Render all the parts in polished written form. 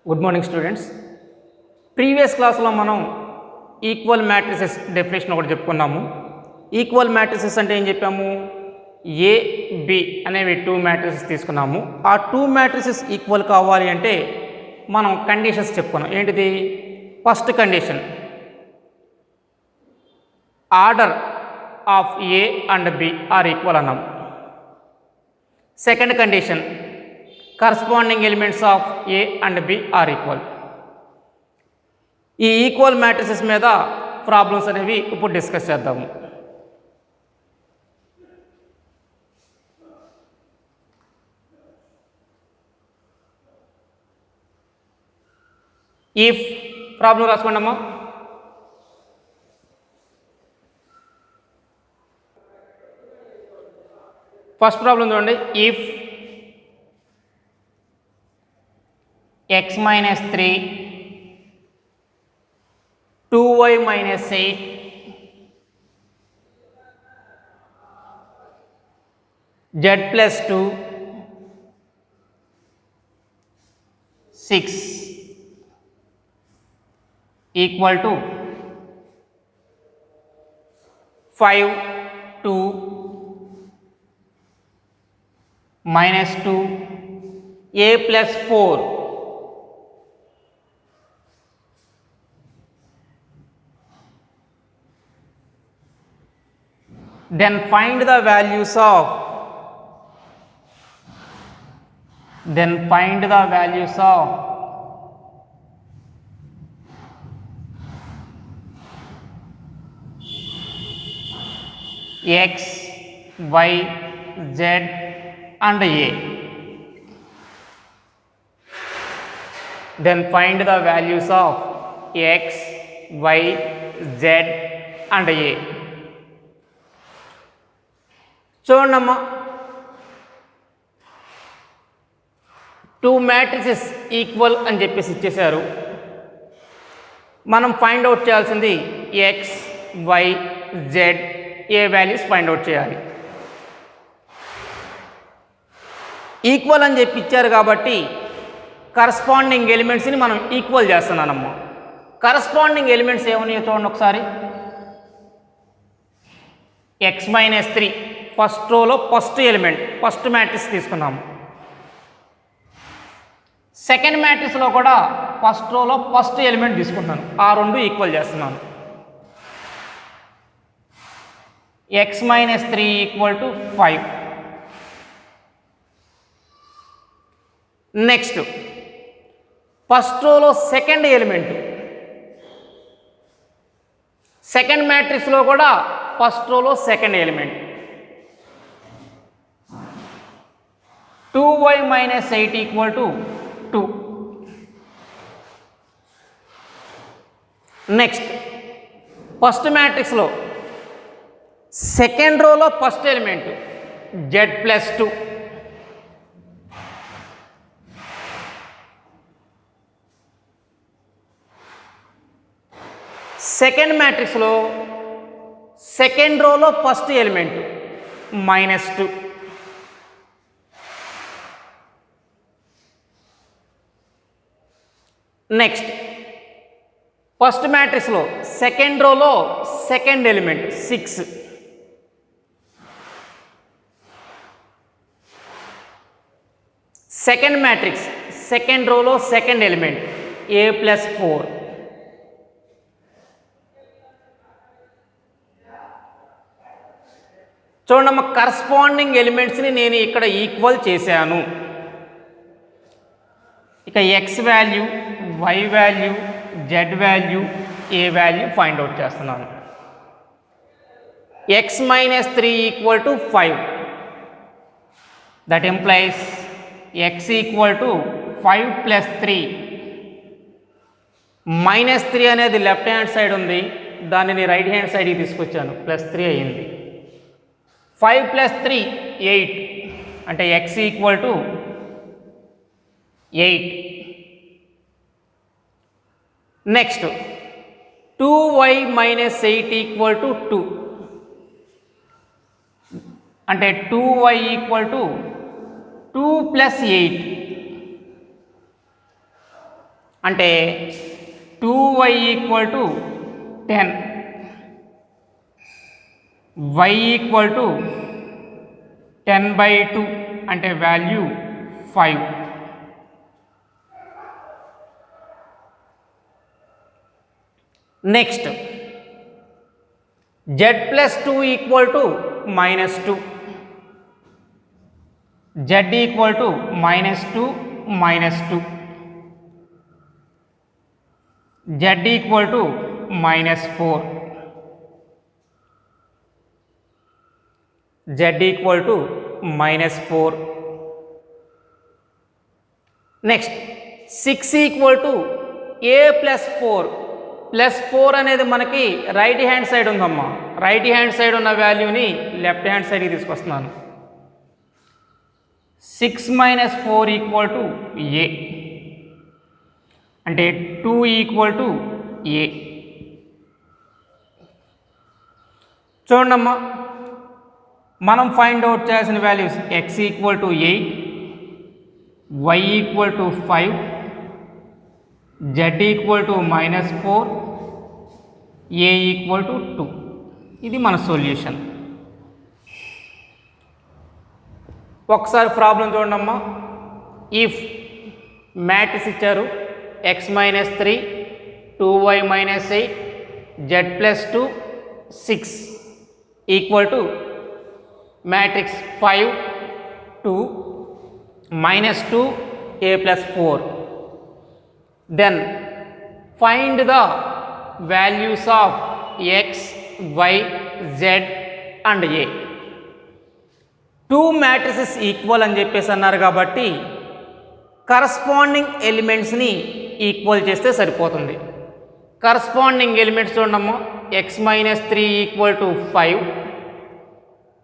Good morning students. Previous క్లాస్లో మనం equal matrices definition ఒకటి చెప్పుకున్నాము. ఈక్వల్ మ్యాట్రిసెస్ అంటే ఏం చెప్పాము? ఏ బి అనేవి టూ మ్యాట్రిసెస్ తీసుకున్నాము. ఆ టూ మ్యాట్రిసెస్ ఈక్వల్ కావాలి అంటే మనం కండిషన్స్ చెప్పుకున్నాం. ఏంటిది? First condition, order of A and B are equal అన్నాం. Second condition, corresponding elements of A and B are equal. ఈ ఈక్వల్ మ్యాట్రిసెస్ మీద ప్రాబ్లమ్స్ అనేవి ఇప్పుడు డిస్కస్ చేద్దాము. ఇఫ్ ప్రాబ్లం రాసుకోండి అమ్మా. ఫస్ట్ ప్రాబ్లం చూడండి. If x minus 3 2y minus 8 z plus 2 6 equal to 5 2 minus 2 a plus 4 then find the values of x, y, z and a. Then find the values of x, y, z and a. చూడమ్మా, two matrices equal అని చెప్పేసి ఇచ్చేశారు. మనం find out చేయాల్సింది x, y, z, a values find out చేయాలి. Equal అని చెప్పి ఇచ్చారు కాబట్టి కరస్పాండింగ్ ఎలిమెంట్స్ని మనం ఈక్వల్ చేస్తున్నానమ్మా. కరస్పాండింగ్ ఎలిమెంట్స్ ఏమన్నాయో చూడండి ఒకసారి. ఎక్స్ మైనస్ 3 ఫస్ట్ రోలో ఫస్ట్ ఎలిమెంట్, ఫస్ట్ మ్యాట్రిక్స్ తీసుకున్నాము. సెకండ్ మ్యాట్రిక్స్లో కూడా ఫస్ట్ రోలో ఫస్ట్ ఎలిమెంట్ తీసుకుంటున్నాను. ఆ రెండు ఈక్వల్ చేస్తున్నాను. X minus 3 equal to 5. Next first రోలో సెకండ్ ఎలిమెంట్, సెకండ్ మ్యాట్రిక్స్లో కూడా ఫస్ట్ రోలో second element 2y minus 8 equal to 2. Next first మ్యాట్రిక్స్లో సెకండ్ రోలో first element z plus 2. Second మ్యాట్రిక్స్లో సెకండ్ రోలో ఫస్ట్ ఎలిమెంట్ -2. నెక్స్ట్ ఫస్ట్ మ్యాట్రిక్స్లో సెకండ్ రోలో second element 6. Second matrix second రోలో సెకండ్ ఎలిమెంట్ a plus 4. చూడమ్మా, కరస్పాండింగ్ ఎలిమెంట్స్ని నేను ఇక్కడ ఈక్వల్ చేశాను. ఇక x value, y value, z value, a value find out చేస్తున్నాను. X minus 3 equal to 5. That implies x equal to 5 plus 3. -3 అనేది left hand side ఉంది, దానిని రైట్ హ్యాండ్ సైడ్కి తీసుకొచ్చాను, +3 అయ్యింది. 5 ప్లస్ 3 8, అంటే x equal to 8. Next 2y minus 8 equal to 2, అంటే 2y equal to 2 plus 8. అంటే 2y equal to 10, y equal to 10/2 అంటే value 5. Next z+2 equal to -2, z equal to -2 -2, z equal to -4, z equal to -4. Next 6 equal to a+4, +4 అనేది మనకి right hand side ఉందమ్మా. Right hand side ఉన్న వాల్యూని left hand సైడ్కి తీసుకొస్తున్నాను. 6 - 4 equal to a అంటే 2 equal to a. చూడమ్మా, మనం ఫైండ్ అవుట్ చేయాల్సిన values x equal to 8, y equal to 5, z equal to -4, a equal to 2. ఇది మన సొల్యూషన్. ఒకసారి ప్రాబ్లం చూడమ్మా. ఇఫ్ మ్యాట్రిక్స్ ఇచ్చారు x - 3, 2y - 8, z+2, 6 equal to matrix 5, 2, -2, a+4. Then find the values of x, y, z and a. 2 matrices equal అని చెప్పేసి అన్నారు కాబట్టి corresponding ఎలిమెంట్స్ని ఈక్వల్ చేస్తే సరిపోతుంది. కరస్పాండింగ్ ఎలిమెంట్స్ చూడమ్మా. x - 3 equal to 5,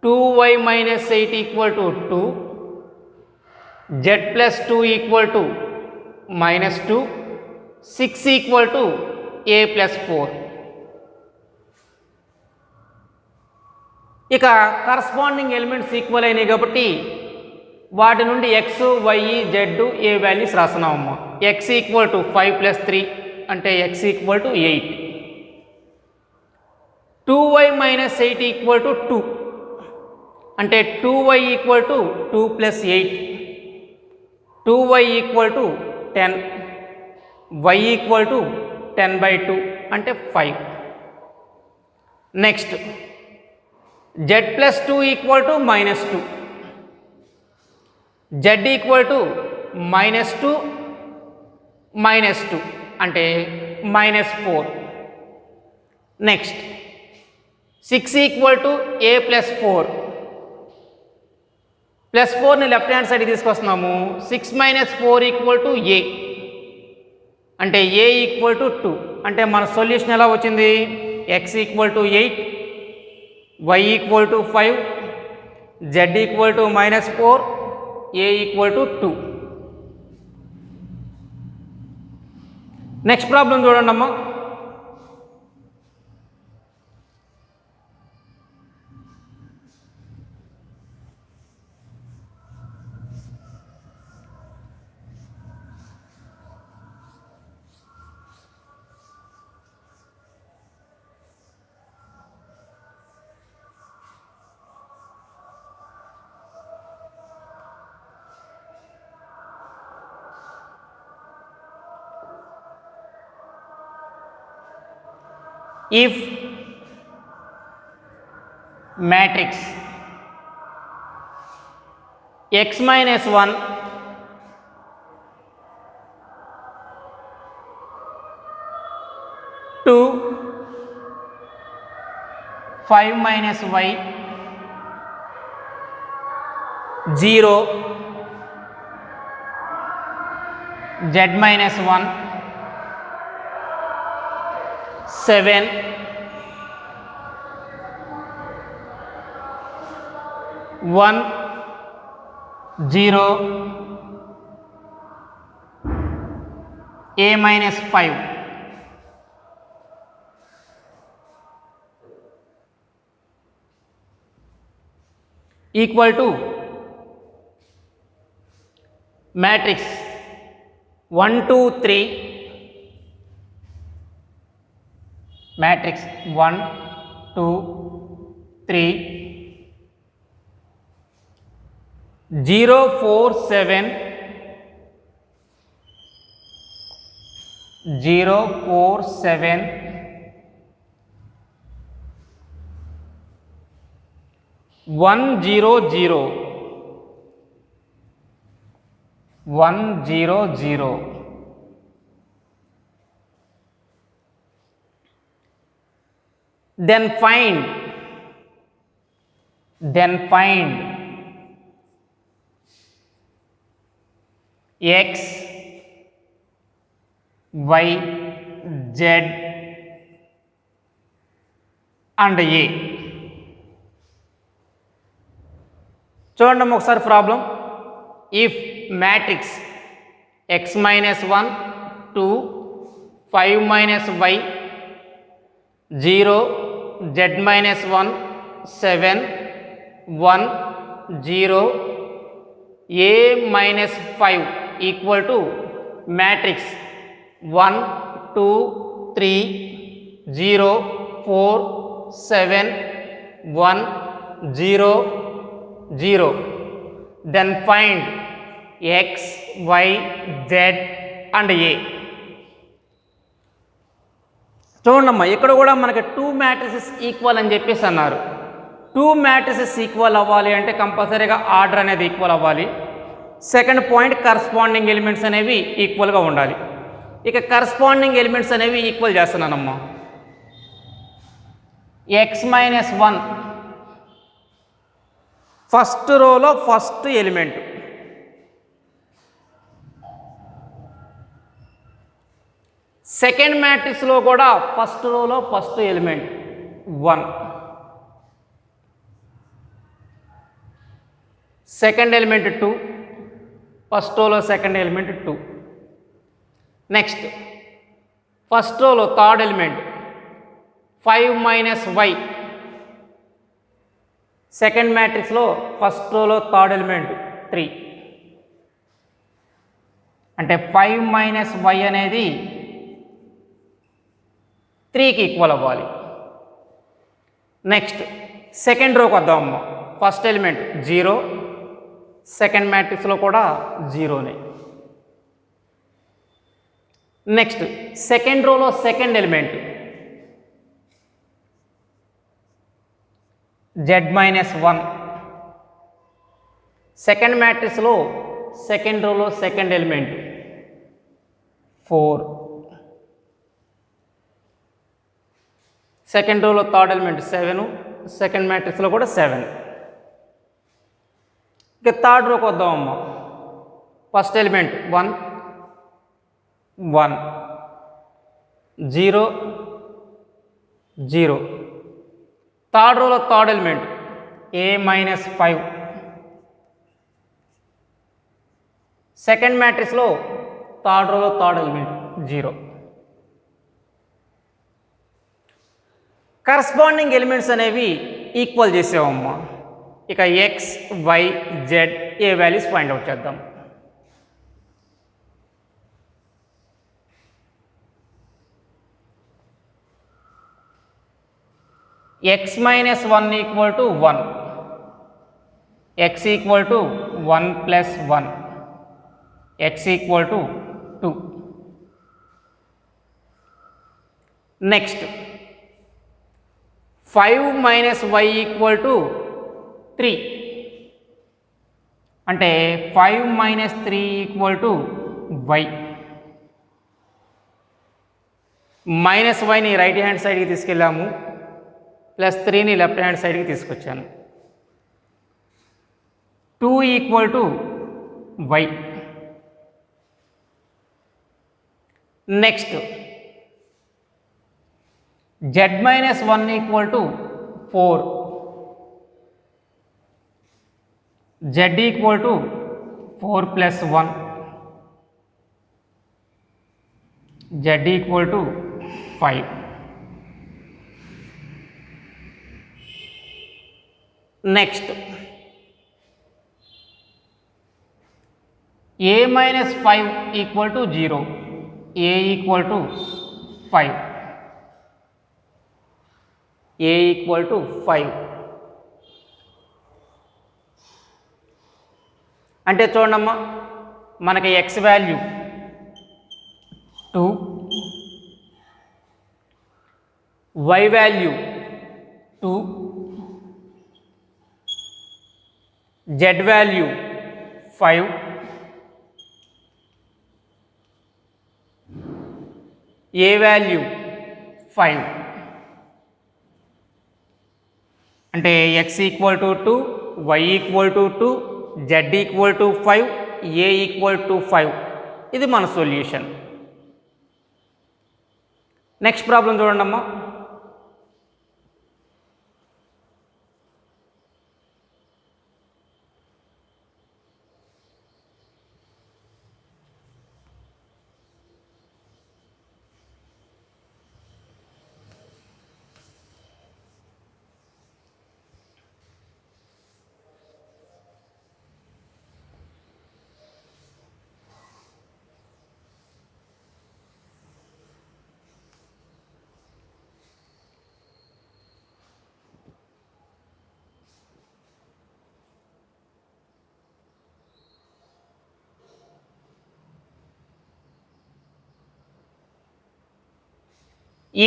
2y - 8 equal to 2, z+2 equal to -2, 6 equal to a+4. ఇక corresponding elements equal అయినాయి కాబట్టి వాటి నుండి x, y, z, a values రాస్తున్నామమ్మా. x ఈక్వల్ టు 5 + 3 అంటే x equal to 8, 2y - 8 equal to 2 అంటే 2y equal to 2 + 8, 2y equal to 10, y equal to 10/2 అంటే 5. Next z+2 equal to -2, z equal to -2 -2 అంటే -4. Next 6 equal to a+4, +4ని left hand సైడ్కి తీసుకొస్తున్నాము. 6 - 4 equal to a అంటే a equal to 2 అంటే మన solution ఎలా వచ్చింది? x equal to 8, y equal to 5, z equal to -4, a equal to 2. Next problem చూడండి అమ్మా. If matrix x - 1, 2, 5 - y, 0, z - 1, 7, 1, 0, a - 5. Equal to matrix 1 2 3 matrix 1 2 3 0 4 7 0 4 7 1 0 0 1 0 0 then find x y z and a. చూడండి ఒకసారి problem. If matrix x minus 1 2 5 minus y 0 z minus 1 7 1 0 a minus 5 equal to matrix 1 2 3 0 4 7 1 0 0 then find x y z and a. చూడమ్మా ఇక్కడ కూడా మనకి 2 matrices equal అని చెప్పేసి అన్నారు. 2 matrices equal అవ్వాలి అంటే కంపల్సరీగా ఆర్డర్ అనేది ఈక్వల్ అవ్వాలి. సెకండ్ పాయింట్ కరస్పాండింగ్ ఎలిమెంట్స్ అనేవి ఈక్వల్గా ఉండాలి. ఇక కరస్పాండింగ్ ఎలిమెంట్స్ అనేవి ఈక్వల్ చేస్తున్నానమ్మా. x మైనస్ 1 ఫస్ట్ రోలో ఫస్ట్ ఎలిమెంట్, సెకండ్ మ్యాట్రిక్స్లో కూడా ఫస్ట్ రోలో first element 1, second element 2, first రోలో సెకండ్ ఎలిమెంట్ 2. నెక్స్ట్ ఫస్ట్ రోలో third element 5 minus y, second మ్యాట్రిక్స్లో ఫస్ట్ రోలో థర్డ్ ఎలిమెంట్ 3. అంటే 5 మైనస్ y అనేది 3కి ఈక్వల్ అవ్వాలి. నెక్స్ట్ సెకండ్ రోకి వద్దామమ్మా. ఫస్ట్ ఎలిమెంట్ 0, సెకండ్ మ్యాట్రిక్స్లో కూడా 0నే. నెక్స్ట్ సెకండ్ రోలో second element z minus 1, second మ్యాట్రిక్స్లో సెకండ్ రోలో సెకండ్ ఎలిమెంట్ 4, సెకండ్ రోలో థర్డ్ ఎలిమెంట్ 7, సెకండ్ మ్యాట్రిక్స్లో కూడా 7. ఇక థర్డ్ రోకి వద్దామమ్మా. ఫస్ట్ ఎలిమెంట్ 1 1 0 0, థర్డ్ రోలో third element a minus 5, second మ్యాట్రిక్స్లో థర్డ్ రోలో థర్డ్ ఎలిమెంట్ 0. కరస్పాండింగ్ ఎలిమెంట్స్ అనేవి ఈక్వల్ చేసామమ్మా. ఇక x y z a values find out చేద్దాం. X minus 1 equal to 1, x equal to 1 plus 1, x equal to 2. Next 5 minus y equal to 3, అంటే 5 minus 3 equal to y. Minus వైని right hand సైడ్కి తీసుకెళ్ళాము, plus 3ని left hand సైడ్కి తీసుకొచ్చాను. 2 equal to y. Next z minus 1 equal to 4, z equal to 4 plus 1, z equal to 5. Next a minus 5 equal to 0, a equal to 5. A equal to 5. అంటే చూడమ్మా, మనకి X value 2, y value 2, z value 5, a value 5. అంటే x equal to 2, y equal to 2, z equal to 5, a equal to 5. ఇది మన solution. Next problem చూడండి అమ్మా.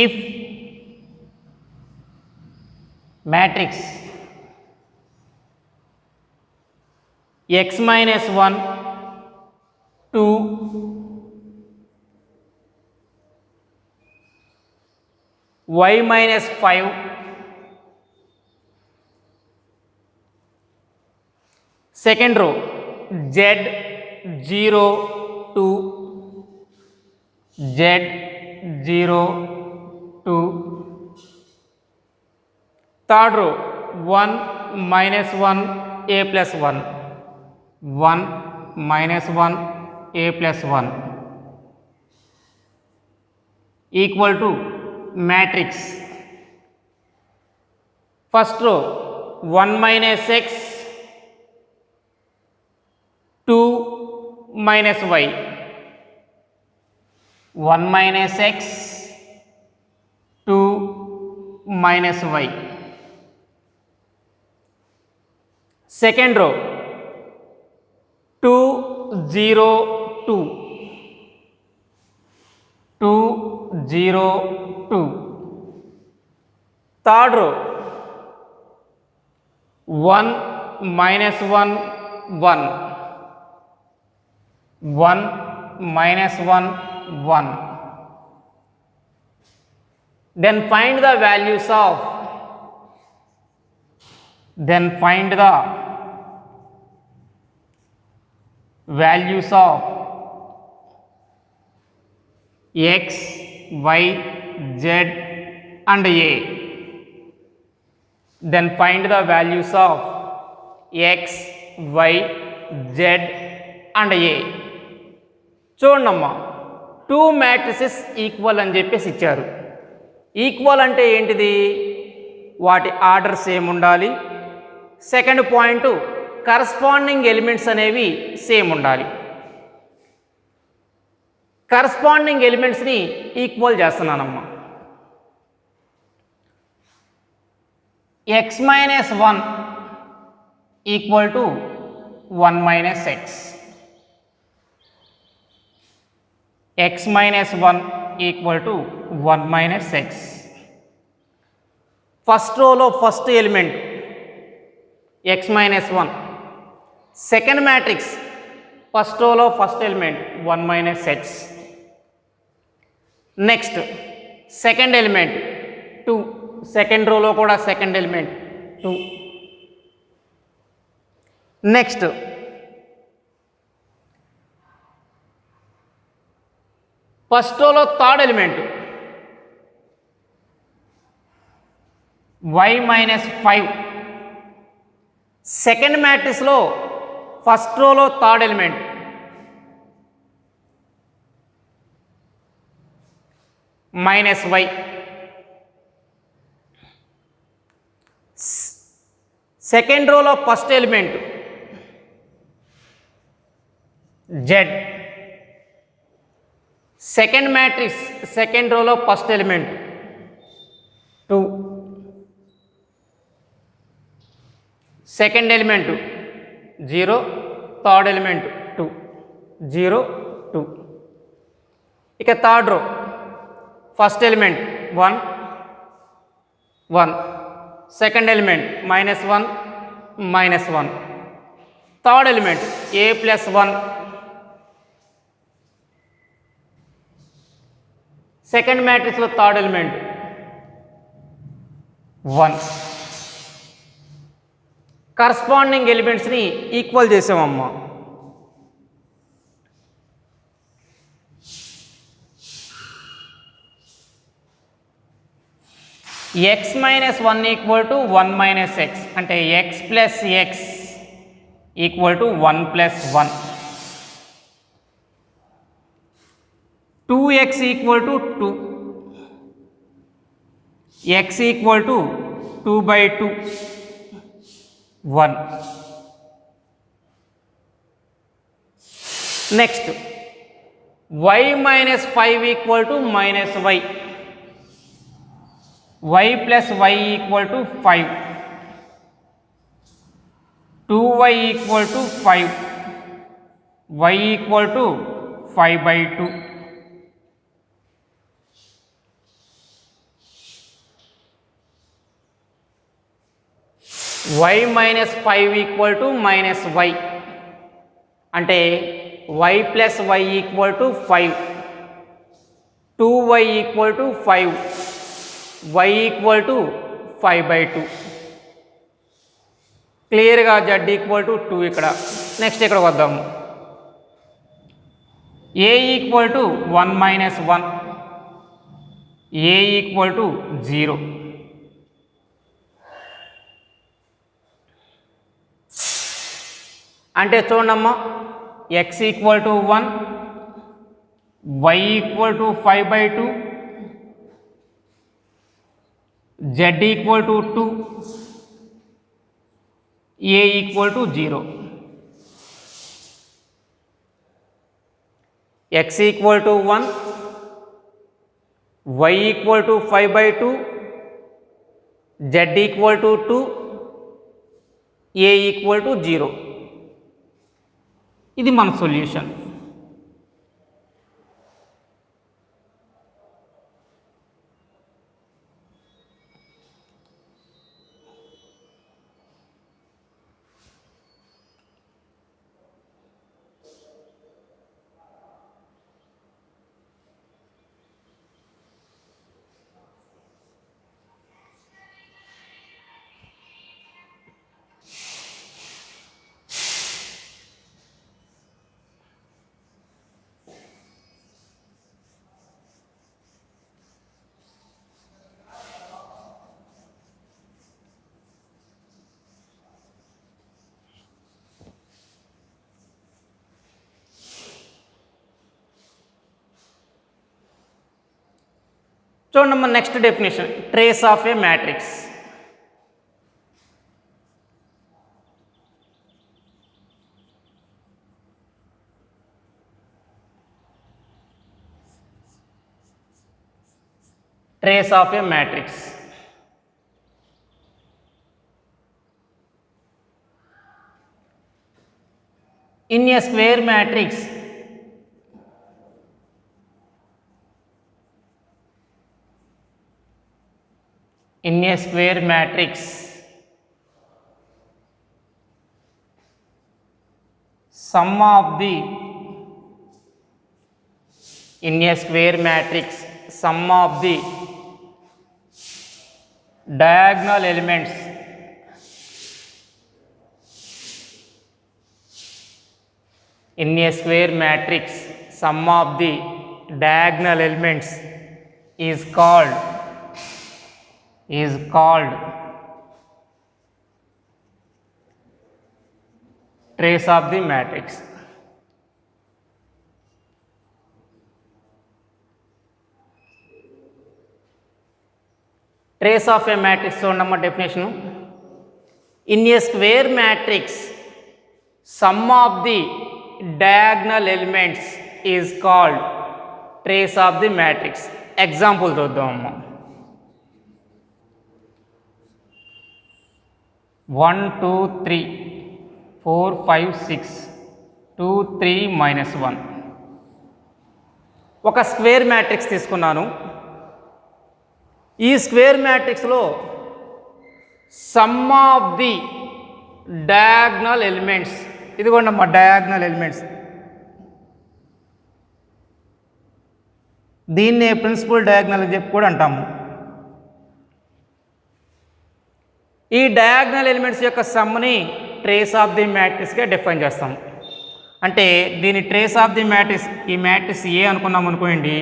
If matrix x minus 1, 2, y minus 5, second row z 0, 2, z 0, 2, third row 1 minus 1 a plus 1, 1 minus 1 a plus 1 equal to matrix. First row 1 minus x, 2 minus y, 1 minus x, 2 minus y. Second row 2, 0, 2, 2, 0, 2. Third row 1 minus 1, 1, 1 minus 1, 1. Then find the values of x, y, z and a. Then find the values of x, y, z and a. చూడమ్మా, 2 matrices equal అని చెప్పేసి ఇచ్చారు. Equal అంటే ఏంటిది? వాటి order same ఉండాలి. Second point, corresponding elements అనేవి same ఉండాలి. కరస్పాండింగ్ ఎలిమెంట్స్ని ఈక్వల్ చేస్తున్నానమ్మా. x minus 1 equal to 1 minus x, x minus 1 equal to 1 minus x. First row lo first element x minus 1. Second matrix first row lo first element 1 minus x. Next second element 2. Second row lo kuda second element 2. Next first రోలో third element y minus 5. Second మ్యాట్రిక్స్లో first రోలో third element minus y. Second రోలో first element z. Second matrix second రోలో first element 2. Second element 0, third element 2, 0, 2. ఇక third row first element 1, 1, second element -1, -1, third element a + 1, second మ్యాట్రిక్స్లో third element 1. Corresponding ఎలిమెంట్స్ని equal చేసామమ్మా. x - 1 = 1 - x అంటే x + x = 1 + 1. 2x = 2, x = 2/2, 1. Next y - 5 = -y, y + y = 5, 2y = 5, y = 5/2. y - 5 = -y అంటే y + y = 5, 2y = 5, y = 5/2. క్లియర్గా z = 2 ఇక్కడ. Next ఇక్కడ వద్దాము. a = 1 - 1, a = 0. అంటే చూడమ్మా, x = 1, y = 5/2, z = 2, a = 0. x = 1, y = 5/2, z = 2, a = 0. ఇది మన సొల్యూషన్. చూడండి next definition, trace of A matrix. Trace of A matrix. In a square matrix, sum of the diagonal elements in a square matrix, sum of the diagonal elements is called trace of the matrix. Trace of a matrix చూడమ్మా definition. In a square matrix, sum of the diagonal elements is called trace of the matrix. Example చూద్దామమ్మా. 1 2 3 4 5 6 2 3 minus 1. ఒక square matrix తీసుకున్నాను. ఈ square మ్యాట్రిక్స్లో sum of the diagonal elements, ఇదిగోండి అమ్మా diagonal elements, దీన్నే principal diagonal అని చెప్పి కూడా అంటాము. ఈ డయాగ్నల్ ఎలిమెంట్స్ యొక్క సమ్ని ట్రేస్ ఆఫ్ ది మ్యాట్రిక్స్గా డిఫైన్ చేస్తాం. అంటే దీని ట్రేస్ ఆఫ్ ది మ్యాట్రిక్స్, ఈ మ్యాట్రిక్స్ ఏ అనుకున్నాం అనుకోండి,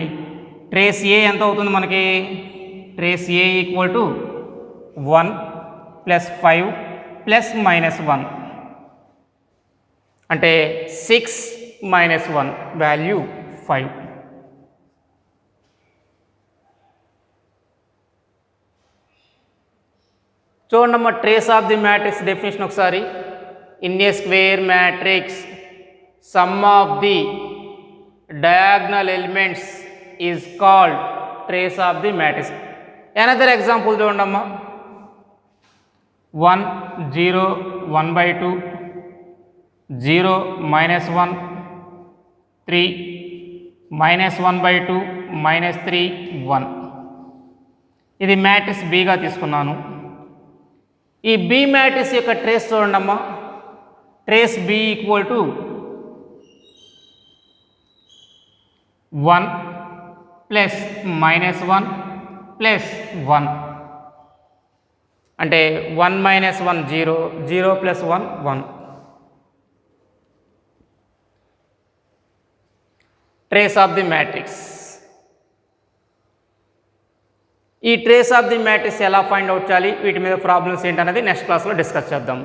ట్రేస్ ఏ ఎంత అవుతుంది మనకి? Trace a equal to 1 plus 5 plus minus 1, అంటే 6 మైనస్ 1 వాల్యూ 5. చూడమ్మా trace of the matrix definition ఒకసారి. In a square matrix sum of the diagonal elements is called trace of the matrix. Another example చూడమ్మా. 1 0 1/2 0 minus 1 3 minus 1/2 minus 3 1. ఇది matrix బిగా తీసుకున్నాను. ఈ B matrix యొక్క trace చూడండమ్మా. Trace B equal to 1 plus minus 1 plus 1, అంటే 1 minus 1 0, 0 plus 1 1. Trace of the matrix. ఈ trace of the matrix ఎలా ఫైండ్ అవుట్ చేయాలి, వీటి మీద ప్రాబ్లమ్స్ ఏంటనేది నెక్స్ట్ క్లాస్లో డిస్కస్ చేద్దాం.